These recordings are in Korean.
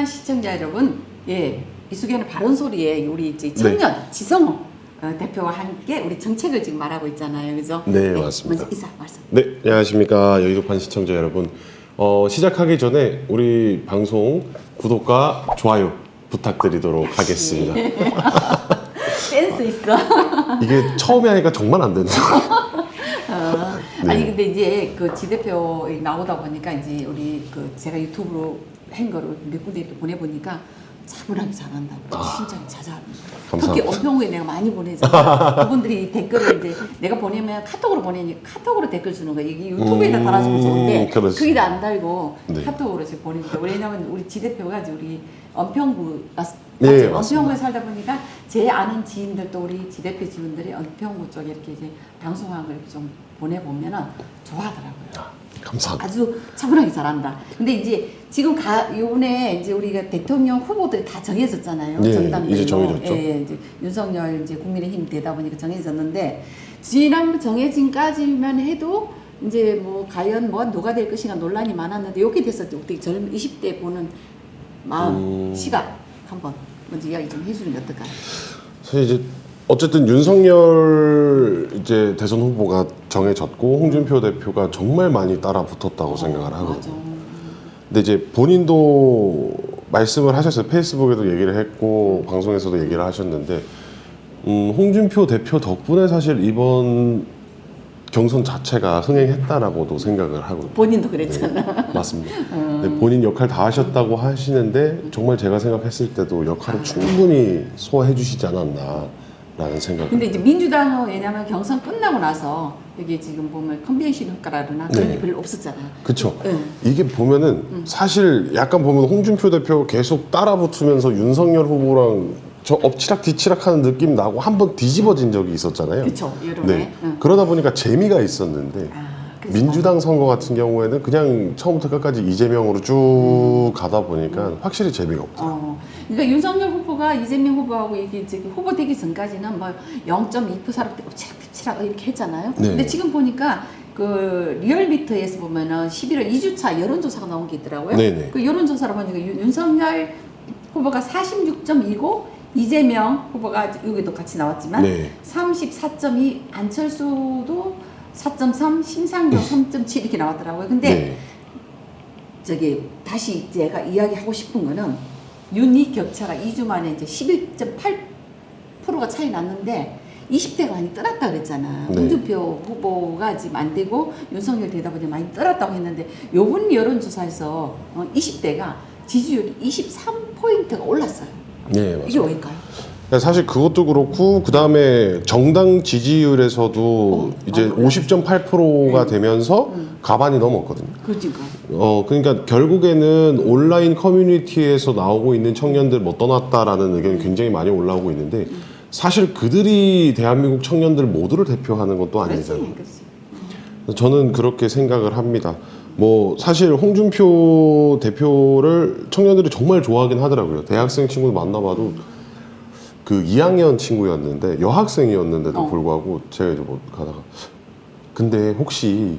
유튜브판 시청자 여러분, 예, 이수견의 바른 소리에 우리 이제 청년 지성호 대표와 함께 우리 정책을 지금 말하고 있잖아요, 그죠? 네, 맞습니다. 먼저 인사 말씀. 네, 안녕하십니까 여의도판 시청자 여러분. 시작하기 전에 우리 방송 구독과 좋아요 부탁드리도록 하겠습니다. 센스 있어. 이게 처음에 하니까 정말 안 되네요. 네. 아니 근데 이제 그 지 대표 나오다 보니까 이제 우리 그 제가 유튜브로 한 거를 몇 군데 이렇게 보내보니까 차분하게 잘한다고. 진짜 잘합니다. 특히 감사합니다. 언평후에 내가 많이 보내잖아. 그분들이 댓글을 이제 내가 보내면 카톡으로 보내니까 카톡으로 댓글 주는 거야. 이게 유튜브에다 달아주면 좋은데 그렇지. 거기다 안 달고 네. 카톡으로 지금 보내니까. 왜냐면 우리 지 대표가 이제 우리 언평구 네, 언평구에 살다 보니까 제 아는 지인들도 우리 지 대표 지인들이 언평구 쪽에 이렇게 이제 방송한 걸 좀 보내보면은 좋아하더라고요. 감사합니다. 아주 차분하게 잘한다. 근데 이제 지금 요번에 이제 우리가 대통령 후보들이 다 정해졌잖아요. 네, 정당별로. 이제 정해졌죠. 예, 이제 윤석열 이제 국민의힘 되다 보니까 정해졌는데 지난 정해진까지만 해도 이제 뭐 과연 뭐 누가 될 것인가 논란이 많았는데 여기 됐을 때 어떻게 젊은 20대 보는 마음, 시각 한번 먼저 이야기 좀 해주면 어떨까요? 사실 이제 어쨌든 윤석열 이제 대선 후보가 정해졌고 홍준표 대표가 정말 많이 따라 붙었다고 생각을 하거든요. 맞아. 근데 이제 본인도 말씀을 하셨어요. 페이스북에도 얘기를 했고 방송에서도 얘기를 하셨는데 홍준표 대표 덕분에 사실 이번 경선 자체가 흥행했다라고도 생각을 하고 본인도 그랬잖아. 네, 맞습니다. 네, 본인 역할 다 하셨다고 하시는데 정말 제가 생각했을 때도 역할을 충분히 소화해 주시지 않았나라는 생각. 근데 이제 민주당은 왜냐면 경선 끝나고 나서 여기 지금 보면 컨벤션 효과라거나 그런 게 네. 별로 없었잖아요. 그쵸. 네. 이게 보면은 사실 약간 보면 홍준표 대표 계속 따라붙으면서 윤석열 후보랑 저 엎치락 뒤치락 하는 느낌 나고 한번 뒤집어진 적이 있었잖아요. 그쵸, 여름에. 네. 응. 그러다 보니까 재미가 있었는데 그래서 민주당 선거 같은 경우에는 그냥 처음부터 끝까지 이재명으로 쭉 가다 보니까 확실히 재미가 없어요. 그러니까 윤석열 후보가 이재명 후보하고 이게 지금 후보 되기 전까지는 뭐 0.2%로 엎치락 이렇게 했잖아요. 네. 근데 지금 보니까 그 리얼미터에서 보면은 11월 2주차 여론조사가 나온 게 있더라고요. 네네. 그 여론조사로 보니까 윤석열 후보가 46.2고 이재명 후보가 여기도 같이 나왔지만 네. 34.2, 안철수도 4.3, 심상정 3.7 이렇게 나왔더라고요. 근데 네. 저기 다시 제가 이야기하고 싶은 거는 윤리 격차가 2주 만에 이제 11.8%가 차이 났는데 20대가 많이 떠났다 그랬잖아. 네. 홍준표 후보가 지금 안 되고 윤석열 되다 보니 많이 떠났다고 했는데 요번 여론조사에서 20대가 지지율이 23포인트가 올랐어요. 네, 맞아요. 이게 왜일까요? 사실 그것도 그렇고 그 다음에 정당 지지율에서도 이제 50.8%가 되면서 가반이 넘었거든요. 그러니까. 그러니까 결국에는 온라인 커뮤니티에서 나오고 있는 청년들 뭐 떠났다라는 의견이 굉장히 많이 올라오고 있는데 사실 그들이 대한민국 청년들 모두를 대표하는 것도 아니잖아요. 그렇지. 저는 그렇게 생각을 합니다. 뭐 사실 홍준표 대표를 청년들이 정말 좋아하긴 하더라고요. 대학생 친구들 만나봐도 그 2학년 친구였는데 여학생이었는데도 불구하고 제가 이제 뭐 가다가 근데 혹시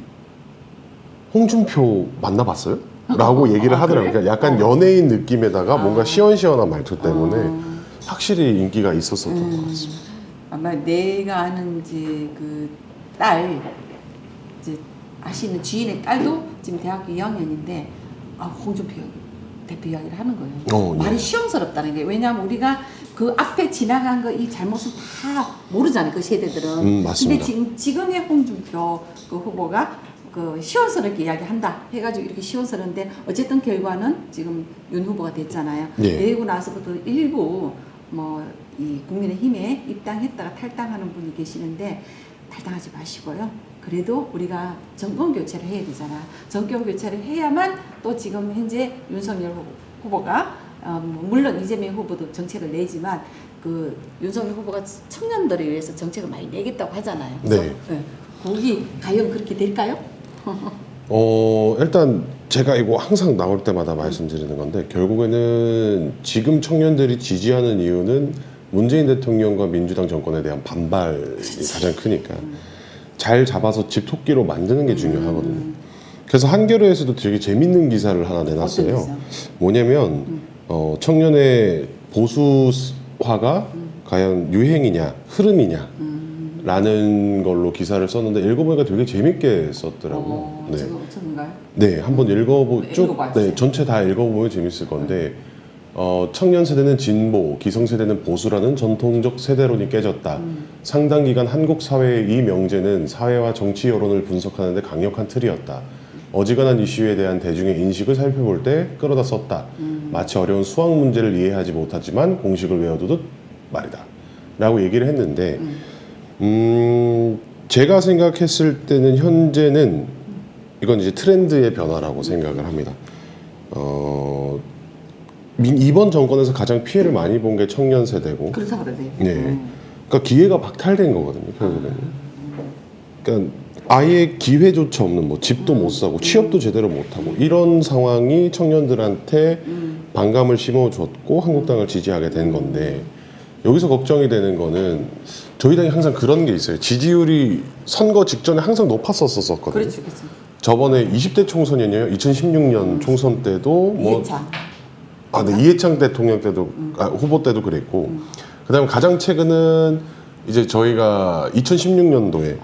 홍준표 만나봤어요? 라고 얘기를 하더라고요. 그러니까 약간 연예인 느낌에다가 뭔가 시원시원한 말투 때문에 확실히 인기가 있었었던 것 같습니다. 아마 내가 아는 이제 그 딸 이제 아시는 지인의 딸도 지금 대학교 2학년인데 홍준표 대표 이야기를 하는 거예요. 네. 말이 시험스럽다는 게 왜냐하면 우리가 그 앞에 지나간 거 이 잘못은 다 모르잖아요. 그 세대들은. 맞습니다. 근데 지금의 홍준표 그 후보가 그 시원스럽게 이야기한다 해가지고 이렇게 시원스러운데 어쨌든 결과는 지금 윤 후보가 됐잖아요. 네. 되고 나서부터 일부 뭐 이 국민의힘에 입당했다가 탈당하는 분이 계시는데 탈당하지 마시고요. 그래도 우리가 정권 교체를 해야 되잖아. 정권 교체를 해야만 또 지금 현재 윤석열 후보가 물론 이재명 후보도 정책을 내지만 그 윤석열 후보가 청년들을 위해서 정책을 많이 내겠다고 하잖아요. 네. 네. 거기 과연 그렇게 될까요? 일단 제가 이거 항상 나올 때마다 말씀드리는 건데 결국에는 지금 청년들이 지지하는 이유는 문재인 대통령과 민주당 정권에 대한 반발이 가장 크니까 잘 잡아서 집토끼로 만드는 게 중요하거든요. 그래서 한겨레에서도 되게 재밌는 기사를 하나 내놨어요. 어떤 기사? 뭐냐면 청년의 보수화가 과연 유행이냐 흐름이냐 라는 걸로 기사를 썼는데 읽어보니까 되게 재밌게 썼더라고요. 네. 지금 어떤가요? 네, 한번 쭉 읽어봐주세요. 네, 전체 다 읽어보면 재밌을 건데 청년 세대는 진보, 기성 세대는 보수라는 전통적 세대론이 깨졌다. 상당 기간 한국 사회의 이 명제는 사회와 정치 여론을 분석하는 데 강력한 틀이었다. 어지간한 이슈에 대한 대중의 인식을 살펴볼 때 끌어다 썼다. 마치 어려운 수학 문제를 이해하지 못하지만 공식을 외워두듯 말이다. 라고 얘기를 했는데 제가 생각했을 때는 현재는 이건 이제 트렌드의 변화라고 생각을 합니다. 이번 정권에서 가장 피해를 많이 본 게 청년 세대고, 그렇다 그러네. 네, 그러니까 기회가 박탈된 거거든요, 결국에는. 그러니까 아예 기회조차 없는 뭐 집도 못 사고 취업도 제대로 못 하고 이런 상황이 청년들한테 반감을 심어줬고 한국당을 지지하게 된 건데. 여기서 걱정이 되는 거는 저희 당이 항상 그런 게 있어요. 지지율이 선거 직전에 항상 높았었거든요. 그렇죠, 그렇죠. 저번에 20대 총선이었나요? 2016년 총선 때도 뭐 이해찬. 네, 이해창 대통령 때도 후보 때도 그랬고 그다음에 가장 최근은 이제 저희가 2016년도에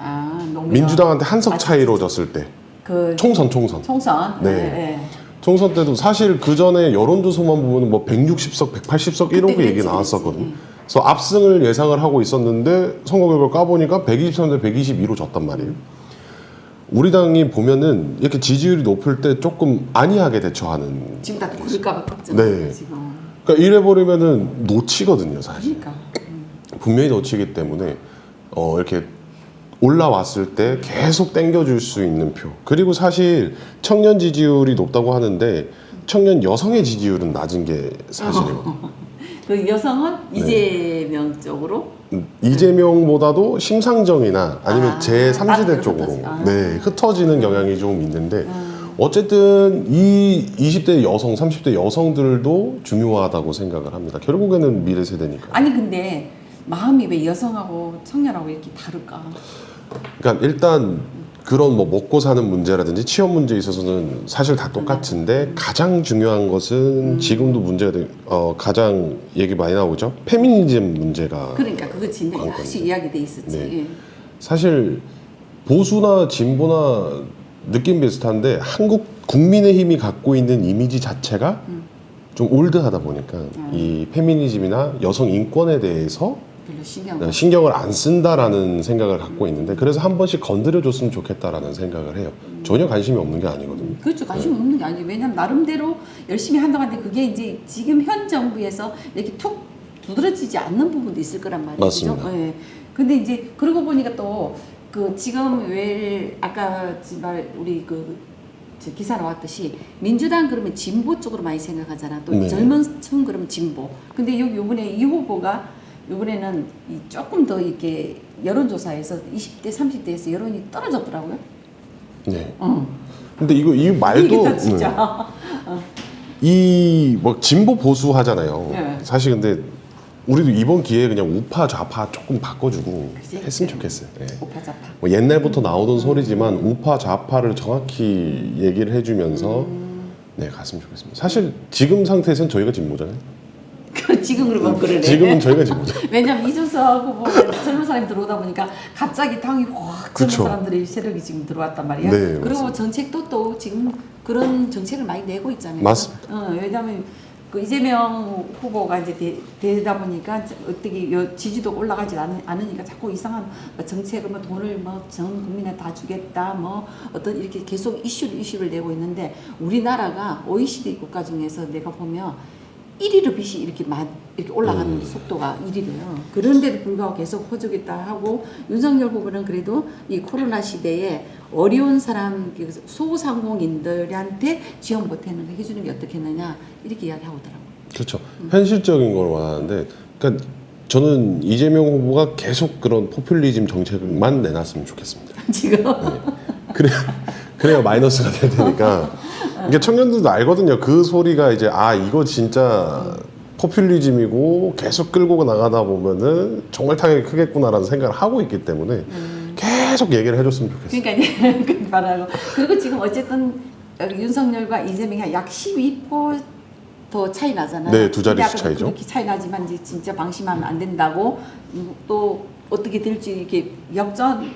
민주당한테 한 석 차이로 졌을 때 그 총선. 네. 총선 때도 사실 그 전에 여론조사만 보면 뭐 160석, 180석 이런 거 얘기 나왔었거든요. 그래서 압승을 예상을 하고 있었는데 선거 결과 까보니까 123대 122로 졌단 말이에요. 우리 당이 보면은 이렇게 지지율이 높을 때 조금 안이하게 대처하는. 지금 다 그럴까봐 걱정. 네. 지금. 그러니까 이래버리면은 놓치거든요, 사실. 그러니까. 분명히 놓치기 때문에 이렇게 올라왔을 때 계속 땡겨줄 수 있는 표. 그리고 사실 청년 지지율이 높다고 하는데 청년 여성의 지지율은 낮은 게 사실이에요. 그 여성은 이재명 쪽으로? 이재명보다도 심상정이나 아니면 제3지대 쪽으로 흩어지. 네, 흩어지는 경향이 좀 있는데 어쨌든 이 20대 여성, 30대 여성들도 중요하다고 생각을 합니다. 결국에는 미래 세대니까. 아니 근데 마음이 왜 여성하고 청년하고 이렇게 다를까? 그러니까 일단 그런 뭐 먹고 사는 문제라든지 취업 문제에 있어서는 사실 다 똑같은데 가장 중요한 것은 지금도 문제가 가장 얘기 많이 나오죠. 페미니즘 문제가. 그러니까 그거 진짜 역시 이야기돼 있었지. 네. 사실 보수나 진보나 느낌 비슷한데 한국 국민의힘이 갖고 있는 이미지 자체가 좀 올드하다 보니까 이 페미니즘이나 여성 인권에 대해서 별로 신경을 안 쓴다라는 생각을 갖고 있는데 그래서 한 번씩 건드려줬으면 좋겠다라는 생각을 해요. 전혀 관심이 없는 게 아니거든요. 그렇죠. 관심 없는 게 아니에요. 왜냐면 나름대로 열심히 한다고 하는데 그게 이제 지금 현 정부에서 이렇게 툭 두드러지지 않는 부분도 있을 거란 말이죠. 맞습니다. 네. 근데 이제 그러고 보니까 또 그 지금 왜 아까 정말 우리 저 기사 나왔듯이 민주당 그러면 진보 쪽으로 많이 생각하잖아. 또 네. 젊은 층 그러면 진보. 근데 여기 이번에 이 후보가 이번에는 조금 더 이렇게 여론조사에서 20대, 30대에서 여론이 떨어졌더라고요. 네. 근데 이 말도 이게 진짜. 이 뭐 진보 보수 하잖아요. 네. 사실 근데 우리도 이번 기회에 그냥 우파 좌파 조금 바꿔주고 그치? 했으면 좋겠어요. 네. 오파자파. 뭐 옛날부터 나오던 소리지만 우파 좌파를 정확히 얘기를 해주면서 네 갔으면 좋겠습니다. 사실 지금 상태에서는 저희가 진보잖아요. 지금 그러면 그러네. 지금은 저희가 진보죠. 왜냐면 이준석 후보가 젊은 사람이 들어오다 보니까 갑자기 당이 확 젊은 그쵸. 사람들의 세력이 지금 들어왔단 말이야. 네, 그리고 맞습니다. 정책도 또 지금 그런 정책을 많이 내고 있잖아요. 맞습니다. 왜냐면 그 이재명 후보가 이제 되다 보니까 어떻게 지지도가 올라가지 않으니까 자꾸 이상한 정책을 뭐 돈을 뭐 전 국민에 다 주겠다 뭐 어떤 이렇게 계속 이슈를 내고 있는데 우리나라가 OECD 국가 중에서 내가 보면 1위로 빚이 이렇게 올라가는 속도가 1위래요. 그런데도 불구하고 계속 퍼주겠다 하고 윤석열 후보는 그래도 이 코로나 시대에 어려운 사람, 소상공인들한테 지원 보태는 거 해주는 게 어떻겠느냐 이렇게 이야기하고 있더라고요. 그렇죠. 현실적인 걸 원하는데, 그러니까 저는 이재명 후보가 계속 그런 포퓰리즘 정책만 내놨으면 좋겠습니다. 지금 네. 그래야 마이너스가 될 테니까. 이게 청년들도 알거든요. 그 소리가 이제 이거 진짜 포퓰리즘이고 계속 끌고 나가다 보면은 정말 타격이 크겠구나라는 생각을 하고 있기 때문에 계속 얘기를 해줬으면 좋겠어요. 그러니까 이제 그렇게 말하고 그리고 지금 어쨌든 윤석열과 이재명이 약 12% 더 차이 나잖아요. 네, 두 자릿수 근데 아까도 차이죠. 그렇게 차이 나지만 이제 진짜 방심하면 안 된다고 또 어떻게 될지 이렇게 역전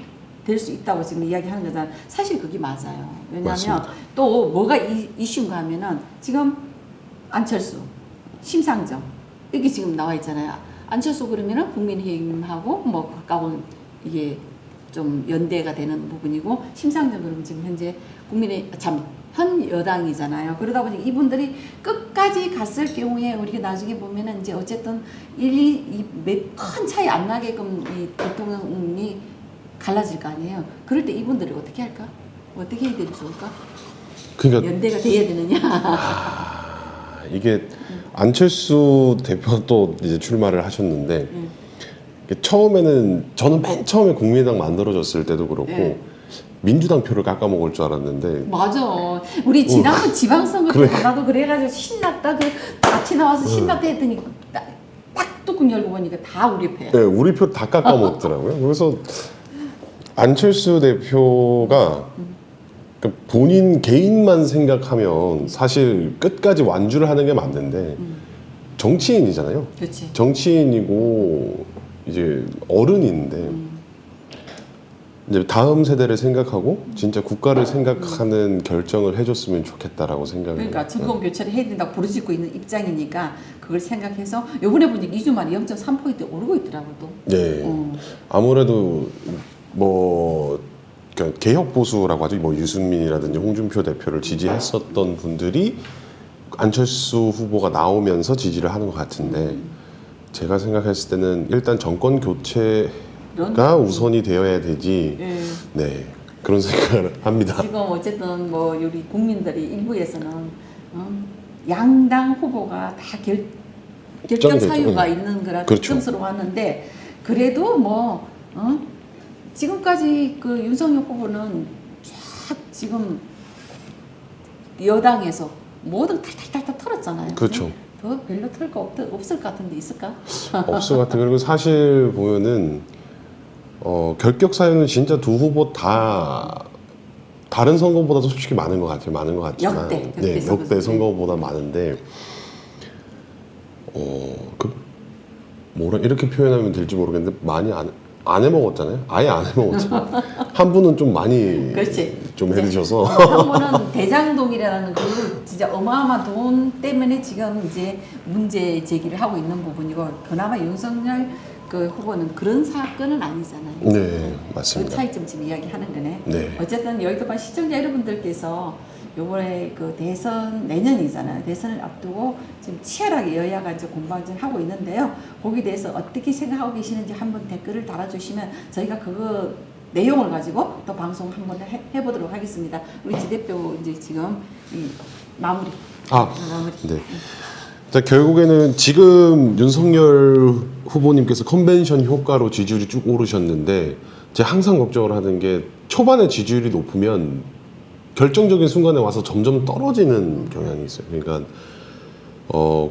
될 수 있다고 지금 이야기하는 거잖아요. 사실 그게 맞아요. 왜냐하면 맞습니다. 또 뭐가 이슈인가 하면은 지금 안철수, 심상정 이게 지금 나와 있잖아요. 안철수 그러면은 국민의힘하고 뭐 가까운 이게 좀 연대가 되는 부분이고 심상정 그러면 지금 현재 현 여당이잖아요. 그러다 보니 이분들이 끝까지 갔을 경우에 우리가 나중에 보면은 이제 어쨌든 큰 차이 안 나게끔 이 대통령이 갈라질 거 아니에요. 그럴 때 이분들을 어떻게 할까? 어떻게 해야 되면 좋을까? 그러니까 연대가 돼야 되느냐? 이게 안철수 대표도 이제 출마를 하셨는데 이게 처음에는 저는 맨 처음에 국민의당 만들어졌을 때도 그렇고 네. 민주당 표를 깎아먹을 줄 알았는데 맞아. 우리 지난번 지방선거 때 그래. 나도 그래가지고 신났다 그 같이 나와서 신났다 했더니 딱 뚜껑 열고 보니까 다 우리 패. 네, 우리 표 다 깎아먹더라고요. 그래서 안철수 대표가 그러니까 본인 개인만 생각하면 사실 끝까지 완주를 하는 게 맞는데 정치인이잖아요. 그렇지. 정치인이고 이제 어른인데 이제 다음 세대를 생각하고 진짜 국가를 생각하는 결정을 해줬으면 좋겠다라고 생각을 그러니까 해요. 정권 교체를 해야 된다고 부르짖고 있는 입장이니까 그걸 생각해서 요번에 보니까 2주 만에 0.3% 오르고 있더라고 또. 네. 아무래도 뭐 그러니까 개혁 보수라고 하죠. 뭐 유승민이라든지 홍준표 대표를 지지했었던 분들이 안철수 후보가 나오면서 지지를 하는 것 같은데 제가 생각했을 때는 일단 정권 교체가 우선이 되어야 되지. 예. 네. 그런 생각을 합니다. 지금 어쨌든 뭐 우리 국민들이 일부에서는 양당 후보가 다 결정 되죠. 사유가 네. 있는 거라 그렇죠. 걱정스러워하는데 그래도 뭐 지금까지 그 윤석열 후보는 쫙 지금 여당에서 모든 탈탈탈탈 털었잖아요. 그렇죠. 더 별로 털 거 없을 것 같은데 있을까? 없을 것 같아요. 그리고 사실 보면은 결격 사유는 진짜 두 후보 다 다른 선거보다도 솔직히 많은 것 같아요. 많은 것 같지만 역대 네, 선거 역대 선거보다 많은데 그 뭐라 이렇게 표현하면 될지 모르겠는데 많이 안 해먹었잖아요. 아예 안 해먹었잖아요. 한 분은 좀 많이 그렇지. 좀 해드셔서 한 분은 대장동이라는 그 진짜 어마어마한 돈 때문에 지금 이제 문제 제기를 하고 있는 부분이고 그나마 윤석열 그 후보는 그런 사건은 아니잖아요. 네 그 맞습니다. 차이점 지금 이야기하는 거네. 네. 어쨌든 여의도반 시청자 여러분들께서 요번에 그 대선 내년이잖아요. 대선을 앞두고 지금 치열하게 여야가 이제 공방을 하고 있는데요. 거기에 대해서 어떻게 생각하고 계시는지 한번 댓글을 달아주시면 저희가 그거 내용을 가지고 또 방송 한번 해보도록 하겠습니다. 우리 지 대표 이제 지금 이 마무리. 마무리. 네. 자, 결국에는 지금 윤석열 후보님께서 컨벤션 효과로 지지율이 쭉 오르셨는데 제가 항상 걱정을 하는 게 초반에 지지율이 높으면 결정적인 순간에 와서 점점 떨어지는 경향이 있어요. 그러니까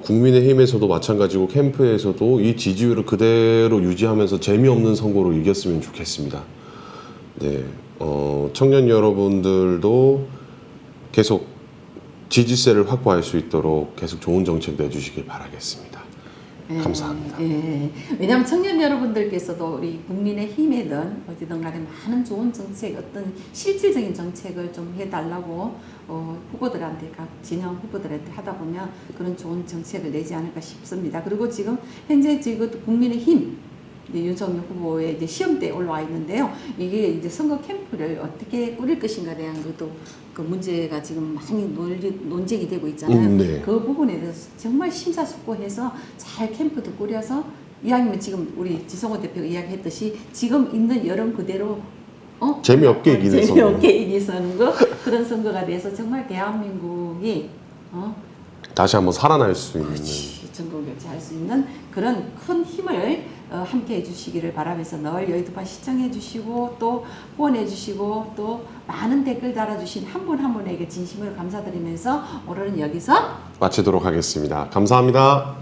국민의힘에서도 마찬가지고 캠프에서도 이 지지율을 그대로 유지하면서 재미없는 선거로 이겼으면 좋겠습니다. 네, 청년 여러분들도 계속 지지세를 확보할 수 있도록 계속 좋은 정책 내주시길 바라겠습니다. 감사합니다. 예. 왜냐하면 청년 여러분들께서도 우리 국민의힘이든 어디든 간에 많은 좋은 정책, 어떤 실질적인 정책을 좀 해달라고 후보들한테 각 진영 후보들한테 하다 보면 그런 좋은 정책을 내지 않을까 싶습니다. 그리고 지금 현재 지금 국민의힘 윤석열 후보의 이제 시험대에 올라와 있는데요. 이게 이제 선거 캠프를 어떻게 꾸릴 것인가에 대한 것도 그 문제가 지금 많이 논쟁이 되고 있잖아요. 네. 그 부분에 대해서 정말 심사숙고해서 잘 캠프도 꾸려서 이왕이면 지금 우리 지성호 대표가 이야기했듯이 지금 있는 여론 그대로 재미없게 이기는 선거. 재미없게 이기는 선거 그런 선거가 돼서 정말 대한민국이 다시 한번 살아날 수 있는. 전국 교체할 수 있는 그런 큰 힘을 함께 해주시기를 바라면서 늘 여의도판 시청해주시고 또 후원해주시고 또 많은 댓글 달아주신 한 분 한 분에게 진심으로 감사드리면서 오늘은 여기서 마치도록 하겠습니다. 감사합니다.